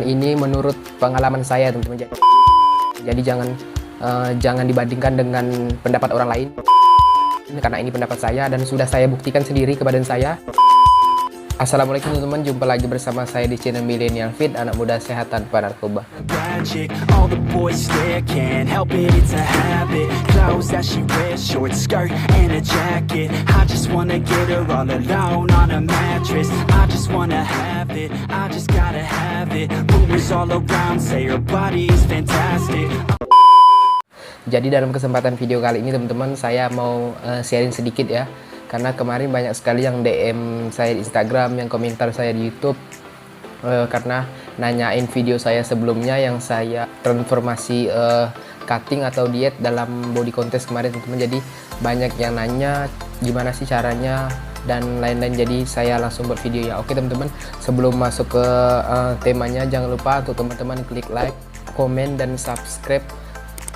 Ini menurut pengalaman saya teman-teman. Jadi jangan dibandingkan dengan pendapat orang lain. Karena ini pendapat saya dan sudah saya buktikan sendiri ke badan saya. Assalamualaikum teman-teman, jumpa lagi bersama saya di channel Millennial Fit, anak muda sehat tanpa narkoba. All the boys stare, can't help it, it's a habit. Clothes that she wears, short skirt and a jacket. I just wanna get her all alone on a mattress. I just wanna have it, I just gotta have it. Rumors all around say her body is fantastic. Jadi dalam kesempatan video kali ini teman-teman, saya mau sharing sedikit ya. Karena kemarin banyak sekali yang DM saya di Instagram, yang komentar saya di YouTube karena nanyain video saya sebelumnya yang saya transformasi cutting atau diet dalam body contest kemarin teman-teman. Jadi banyak yang nanya gimana sih caranya dan lain-lain, jadi saya langsung buat video ya. Oke teman-teman, sebelum masuk ke temanya, jangan lupa untuk teman-teman klik like, komen, dan subscribe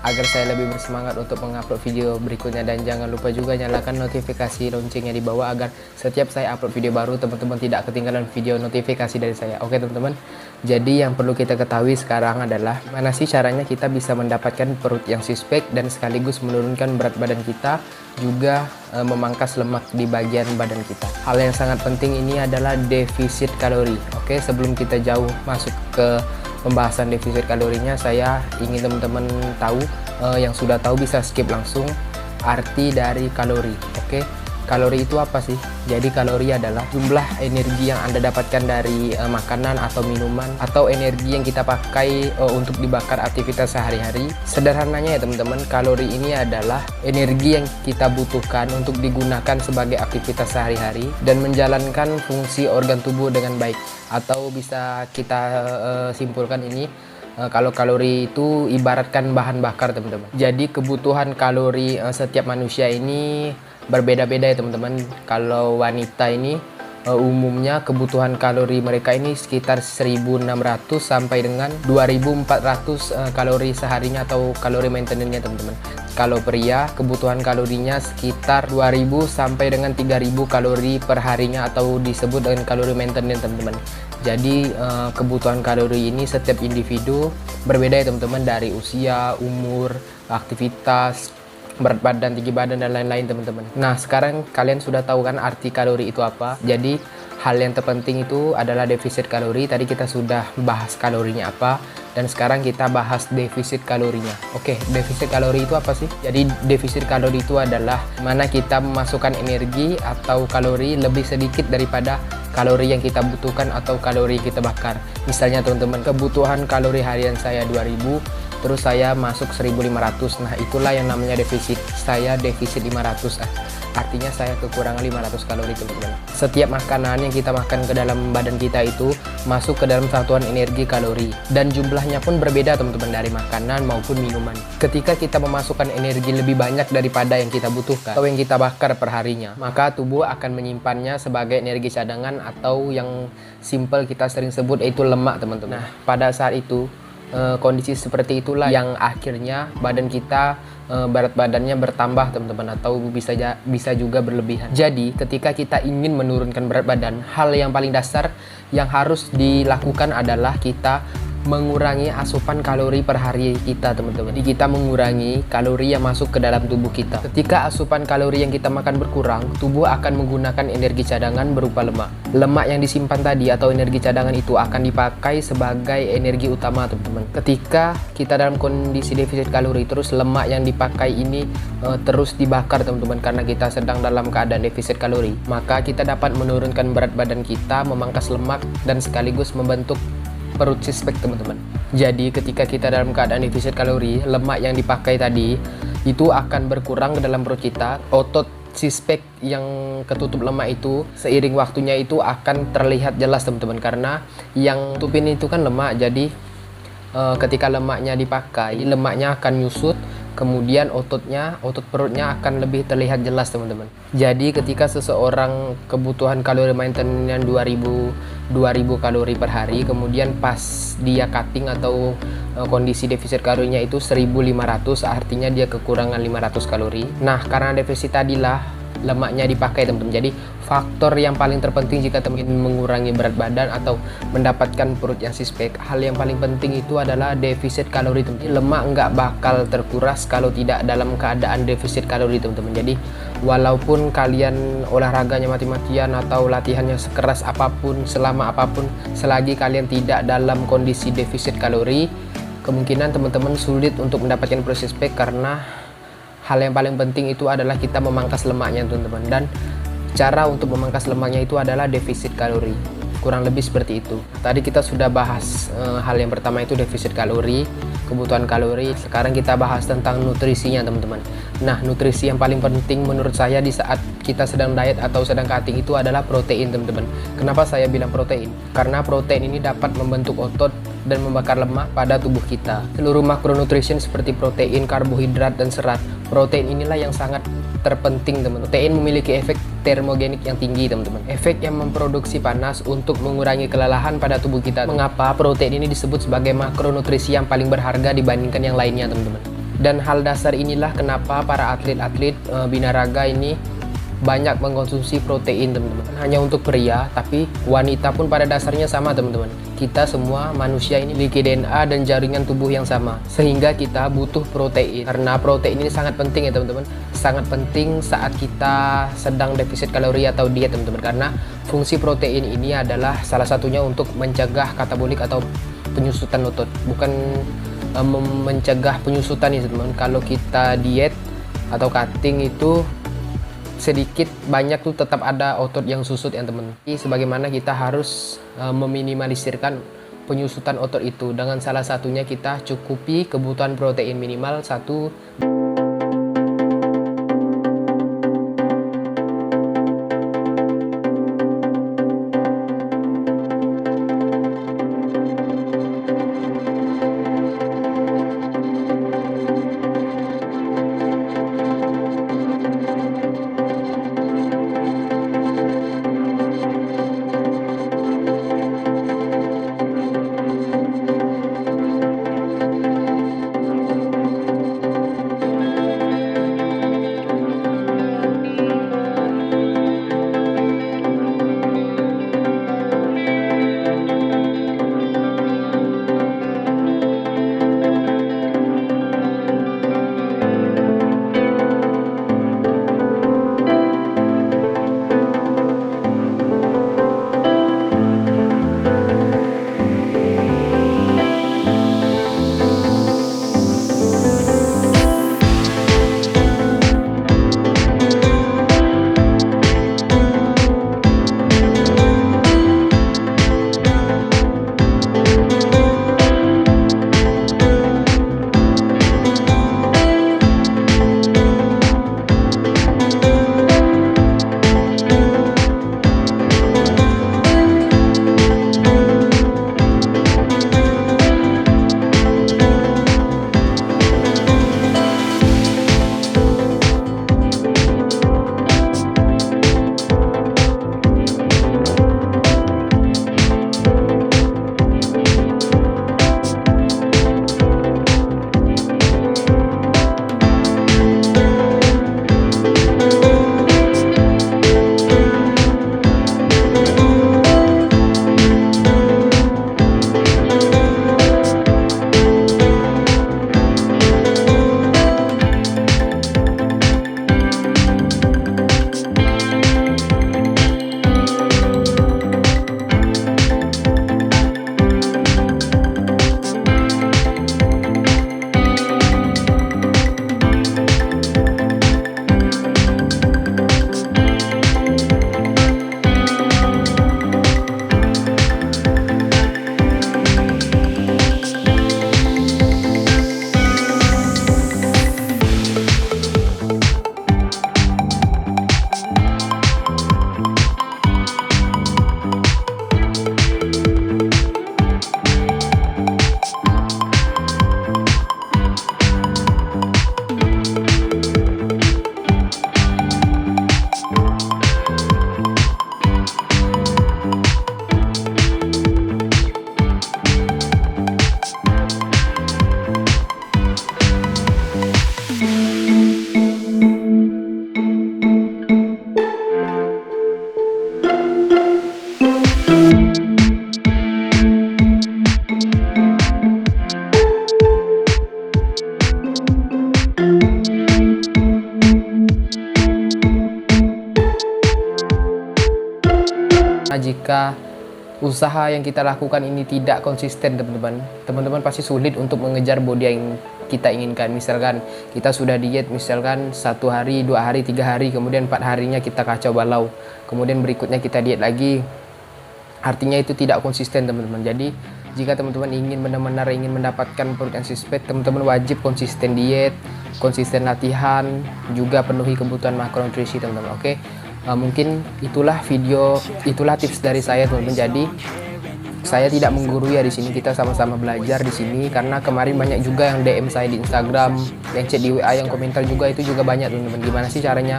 agar saya lebih bersemangat untuk mengupload video berikutnya. Dan jangan lupa juga nyalakan notifikasi loncengnya di bawah agar setiap saya upload video baru teman-teman tidak ketinggalan video notifikasi dari saya. Oke teman-teman, jadi yang perlu kita ketahui sekarang adalah mana sih caranya kita bisa mendapatkan perut yang six pack dan sekaligus menurunkan berat badan kita, juga memangkas lemak di bagian badan kita. Hal yang sangat penting ini adalah defisit kalori. Oke, sebelum kita jauh masuk ke pembahasan defisit kalorinya, saya ingin teman-teman tahu, yang sudah tahu bisa skip langsung arti dari kalori. Oke, kalori itu apa sih? Jadi kalori adalah jumlah energi yang Anda dapatkan dari makanan atau minuman, atau energi yang kita pakai untuk dibakar aktivitas sehari-hari. Sederhananya ya teman-teman, kalori ini adalah energi yang kita butuhkan untuk digunakan sebagai aktivitas sehari-hari dan menjalankan fungsi organ tubuh dengan baik. Atau bisa kita simpulkan ini, kalau kalori itu ibaratkan bahan bakar teman-teman. Jadi kebutuhan kalori setiap manusia ini berbeda-beda ya teman-teman. Kalau wanita ini umumnya kebutuhan kalori mereka ini sekitar 1.600 sampai dengan 2.400 kalori seharinya atau kalori maintenance-nya teman-teman. Kalau pria kebutuhan kalorinya sekitar 2.000 sampai dengan 3.000 kalori per harinya atau disebut dengan kalori maintenance teman-teman. Jadi kebutuhan kalori ini setiap individu berbeda ya teman-teman, dari usia, umur, aktivitas, berat badan, tinggi badan, dan lain-lain teman-teman. Nah sekarang kalian sudah tahu kan arti kalori itu apa. Jadi hal yang terpenting itu adalah defisit kalori. Tadi kita sudah bahas kalorinya apa, dan sekarang kita bahas defisit kalorinya. Oke, defisit kalori itu apa sih? Jadi defisit kalori itu adalah mana kita memasukkan energi atau kalori lebih sedikit daripada kalori yang kita butuhkan atau kalori yang kita bakar. Misalnya teman-teman, kebutuhan kalori harian saya 2000, terus saya masuk 1500. Nah itulah yang namanya defisit. Saya defisit 500. Artinya saya kekurangan 500 kalori teman-teman. Setiap makanan yang kita makan ke dalam badan kita itu masuk ke dalam satuan energi kalori, dan jumlahnya pun berbeda teman-teman dari makanan maupun minuman. Ketika kita memasukkan energi lebih banyak daripada yang kita butuhkan atau yang kita bakar per harinya, maka tubuh akan menyimpannya sebagai energi cadangan atau yang simple kita sering sebut yaitu lemak teman-teman. Nah pada saat itu kondisi seperti itulah yang akhirnya badan kita berat badannya bertambah teman-teman, atau bisa juga berlebihan. Jadi ketika kita ingin menurunkan berat badan, hal yang paling dasar yang harus dilakukan adalah kita mengurangi asupan kalori per hari kita teman-teman. Jadi kita mengurangi kalori yang masuk ke dalam tubuh kita. Ketika asupan kalori yang kita makan berkurang, tubuh akan menggunakan energi cadangan berupa lemak. Lemak yang disimpan tadi atau energi cadangan itu akan dipakai sebagai energi utama teman-teman. Ketika kita dalam kondisi defisit kalori, terus lemak yang dipakai ini terus dibakar teman-teman, karena kita sedang dalam keadaan defisit kalori, maka kita dapat menurunkan berat badan kita, memangkas lemak, dan sekaligus membentuk perut six pack teman-teman. Jadi ketika kita dalam keadaan defisit kalori, lemak yang dipakai tadi itu akan berkurang ke dalam perut kita. Otot six pack yang ketutup lemak itu seiring waktunya itu akan terlihat jelas teman-teman, karena yang tutupin itu kan lemak. Jadi ketika lemaknya dipakai, lemaknya akan nyusut, kemudian otot perutnya akan lebih terlihat jelas teman-teman. Jadi ketika seseorang kebutuhan kalori maintenance 2000 kalori per hari, kemudian pas dia cutting atau kondisi defisit kalorinya itu 1500, artinya dia kekurangan 500 kalori. Nah karena defisit tadilah lemaknya dipakai teman-teman. Jadi faktor yang paling terpenting jika teman ingin mengurangi berat badan atau mendapatkan perut yang six pack, hal yang paling penting itu adalah defisit kalori teman-teman. Lemak nggak bakal terkuras kalau tidak dalam keadaan defisit kalori teman-teman. Jadi walaupun kalian olahraganya mati-matian atau latihannya sekeras apapun, selama apapun, selagi kalian tidak dalam kondisi defisit kalori, kemungkinan teman-teman sulit untuk mendapatkan perut six pack, karena hal yang paling penting itu adalah kita memangkas lemaknya teman-teman. Dan cara untuk memangkas lemaknya itu adalah defisit kalori, kurang lebih seperti itu. Tadi kita sudah bahas hal yang pertama itu defisit kalori, kebutuhan kalori. Sekarang kita bahas tentang nutrisinya teman-teman. Nah, nutrisi yang paling penting menurut saya di saat kita sedang diet atau sedang cutting itu adalah protein teman-teman. Kenapa saya bilang protein? Karena protein ini dapat membentuk otot dan membakar lemak pada tubuh kita. Seluruh makronutrisi seperti protein, karbohidrat, dan serat, protein inilah yang sangat terpenting teman-teman. Protein memiliki efek termogenik yang tinggi teman-teman, efek yang memproduksi panas untuk mengurangi kelelahan pada tubuh kita. Mengapa protein ini disebut sebagai makronutrisi yang paling berharga dibandingkan yang lainnya teman-teman? Dan hal dasar inilah kenapa para atlet-atlet binaraga ini banyak mengkonsumsi protein teman-teman. Hanya untuk pria, tapi wanita pun pada dasarnya sama teman-teman. Kita semua manusia ini memiliki DNA dan jaringan tubuh yang sama, sehingga kita butuh protein. Karena protein ini sangat penting ya teman-teman, sangat penting saat kita sedang defisit kalori atau diet teman-teman. Karena fungsi protein ini adalah salah satunya untuk mencegah katabolik atau penyusutan otot, bukan mencegah penyusutan ya teman-teman. Kalau kita diet atau cutting itu sedikit banyak tuh tetap ada otot yang susut ya teman. Sebagaimana kita harus meminimalisirkan penyusutan otot itu dengan salah satunya kita cukupi kebutuhan protein minimal 1. jika usaha yang kita lakukan ini tidak konsisten, teman-teman pasti sulit untuk mengejar body yang kita inginkan. Misalkan kita sudah diet, misalkan 1 hari, 2 hari, 3 hari, kemudian 4 harinya kita kacau balau, kemudian berikutnya kita diet lagi, artinya itu tidak konsisten, teman-teman. Jadi jika teman-teman ingin benar-benar ingin mendapatkan perut yang six pack, teman-teman wajib konsisten diet, konsisten latihan, juga penuhi kebutuhan makronutrisi, teman-teman. Oke. Mungkin itulah tips dari saya, teman-teman. Jadi saya tidak menggurui ya di sini, kita sama-sama belajar di sini, karena kemarin banyak juga yang DM saya di Instagram, yang chat di WA, yang komentar juga, itu juga banyak, teman-teman. Gimana sih caranya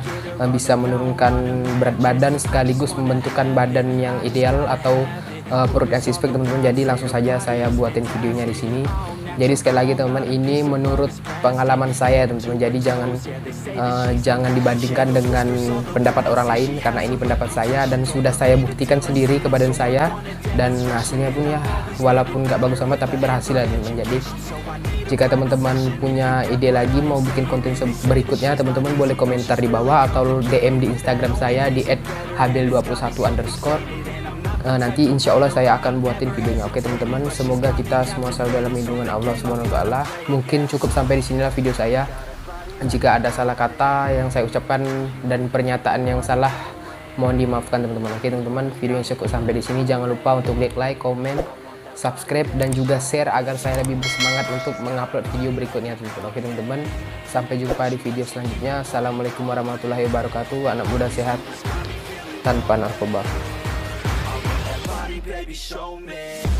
bisa menurunkan berat badan sekaligus membentukkan badan yang ideal atau perut yang six pack, teman-teman. Jadi langsung saja saya buatin videonya di sini. Jadi sekali lagi, teman-teman, ini menurut pengalaman saya, teman-teman. Jadi jangan dibandingkan dengan pendapat orang lain, karena ini pendapat saya dan sudah saya buktikan sendiri ke badan saya, dan hasilnya pun ya walaupun nggak bagus amat tapi berhasil ya, teman-teman. Jadi jika teman-teman punya ide lagi mau bikin konten berikutnya, teman-teman boleh komentar di bawah atau DM di Instagram saya di @habel21_. Nanti insya Allah saya akan buatin videonya. Oke, teman-teman, semoga kita semua selalu dalam lindungan Allah Subhanahu wa Ta'ala. Mungkin cukup sampai di sinilah video saya. Jika ada salah kata yang saya ucapkan dan pernyataan yang salah, mohon dimaafkan, teman-teman. Oke, teman-teman, video yang cukup sampai di sini. Jangan lupa untuk like, komen, subscribe, dan juga share agar saya lebih bersemangat untuk mengupload video berikutnya, teman-teman. Oke, teman-teman, sampai jumpa di video selanjutnya. Assalamualaikum warahmatullahi wabarakatuh. Anak muda sehat tanpa narkoba. Baby, show me.